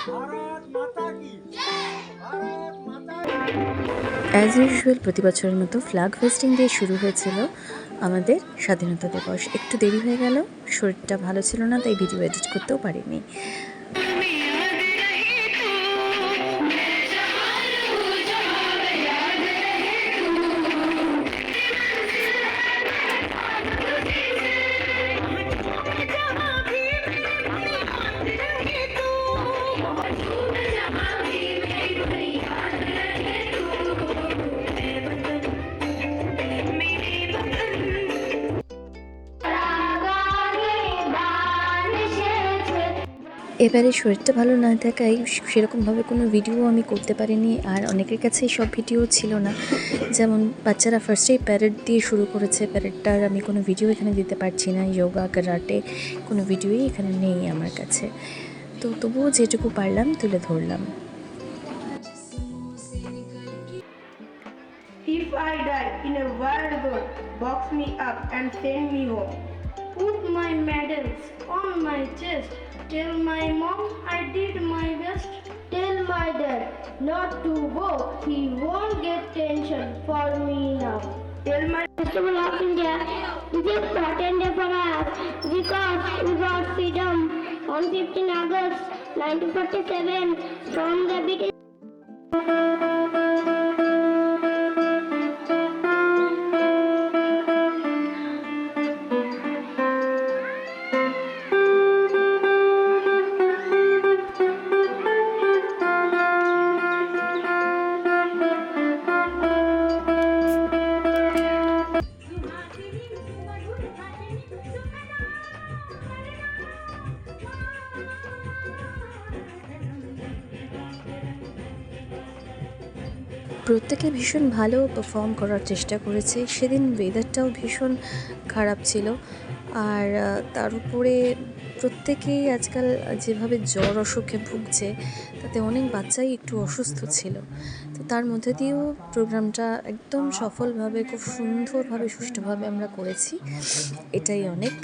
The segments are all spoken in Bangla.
অ্যাজ ইউজুয়াল প্রতি বছরের মতো ফ্ল্যাগ হোয়েস্টিং দিয়ে শুরু হয়েছিল আমাদের স্বাধীনতা দিবস। একটু দেরি হয়ে গেল, শরীরটা ভালো ছিল না, তাই ভিডিও এডিট করতেও পারিনি। এবারে শরীরটা ভালো না থাকায় সেরকমভাবে কোনো ভিডিও আমি করতে পারিনি, আর অনেকের কাছেই সব ভিডিও ছিল না। যেমন বাচ্চারা ফার্স্টেই প্যারেড দিয়ে শুরু করেছে, প্যারেডটার আমি কোনো ভিডিও এখানে দিতে পারছি না। যোগা, কারাটে কোনো ভিডিওই এখানে নেই আমার কাছে, তো তবুও যেটুকু পারলাম তুলে ধরলাম। If I die in a wild war, box me up and send me home. Put my medals on my chest. Tell my mom I did my best. Tell my dad not to go. He won't get tension for me now. Tell my Festival of India is a important day for us because we got freedom on 15 August 1947 from the British. প্রত্যেকে ভীষণ ভালো পারফর্ম করার চেষ্টা করেছে। সেদিন ওয়েদারটাও ভীষণ খারাপ ছিল, আর তার উপরে প্রত্যেকেই আজকাল যেভাবে জ্বর অসুখে ভুগছে, তাতে অনেক বাচ্চাই একটু অসুস্থ ছিল। তো তার মধ্যে দিয়েও প্রোগ্রামটা একদম সফলভাবে, খুব সুন্দরভাবে, সুষ্ঠুভাবে আমরা করেছি, এটাই অনেক।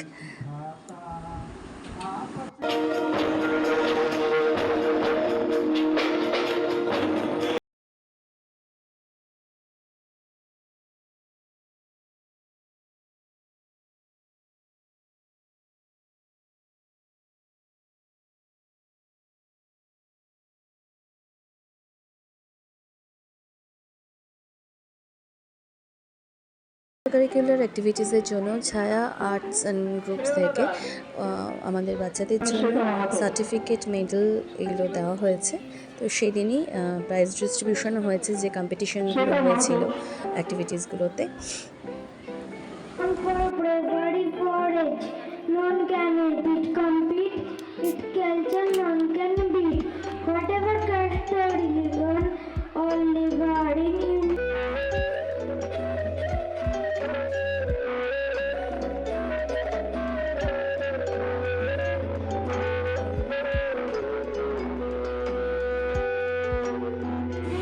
কারিকুলার অ্যাক্টিভিটিসের জন্য ছায়া আর্টস অ্যান্ড গ্রুপস থেকে আমাদের বাচ্চাদের জন্য সার্টিফিকেট, মেডেল এগুলো দেওয়া হয়েছে। তো সেদিনই প্রাইজ ডিস্ট্রিবিউশনও হয়েছে, যে কম্পিটিশনগুলো হয়েছিল অ্যাক্টিভিটিসগুলোতে।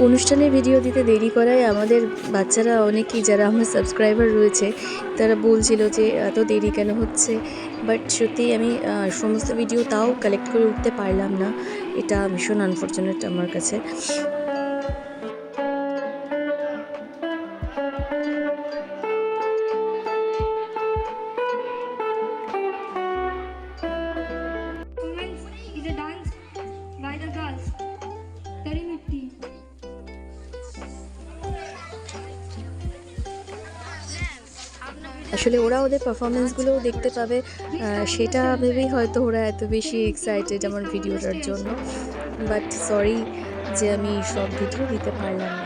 অনুষ্ঠানের ভিডিও দিতে দেরি করায় আমাদের বাচ্চারা অনেকেই, যারা আমার সাবস্ক্রাইবার রয়েছে, তারা বলছিল যে এত দেরি কেন হচ্ছে। বাট সত্যিই আমি সমস্ত ভিডিও তাও কালেক্ট করে উঠতে পারলাম না, এটা ভীষণ আনফর্চুনেট আমার কাছে। আসলে ওরা ওদের পারফরমেন্সগুলোও দেখতে পাবে, সেটা ভেবেই হয়তো ওরা এত বেশি এক্সাইটেড আমার ভিডিওটার জন্য। বাট সরি যে আমি সব ভিডিও দিতে পারলাম না।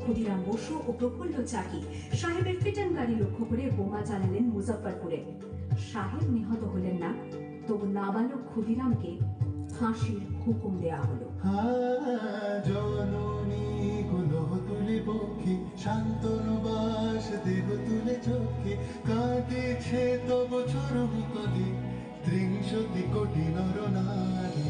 ক্ষুদিরাম বসু ও প্রফুল্ল চাকি সাহেবের ফিটন গাড়ি লক্ষ্য করে বোমা চালালেন মুজফ্ফরপুরে। সাহেব নিহত হলেন না, তবু নাবালক ক্ষুদিরামকে ফাঁসির হুকুম দেয়া হলো। জননী গুলো তুলে বক্ষে শান্তনুবাস দেহ তুলে চোখে কাঁদেছে তব চরম কদে ৩০ কোটি নরনারী।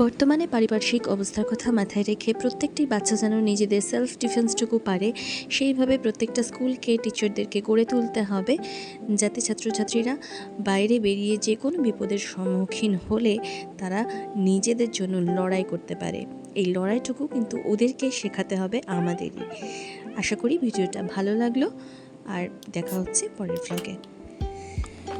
বর্তমানে পারিপার্শ্বিক অবস্থার কথা মাথায় রেখে প্রত্যেকটি বাচ্চা যেন নিজেদের সেলফ ডিফেন্সটুকু পারে, সেইভাবে প্রত্যেকটা স্কুলকে টিচারদেরকে গড়ে তুলতে হবে, যাতে ছাত্রছাত্রীরা বাইরে বেরিয়ে যে কোনো বিপদের সম্মুখীন হলে তারা নিজেদের জন্য লড়াই করতে পারে। এই লড়াইটুকু কিন্তু ওদেরকে শেখাতে হবে আমাদেরই। আশা করি ভিডিওটা ভালো লাগলো, আর দেখা হচ্ছে পরের ভ্লগে।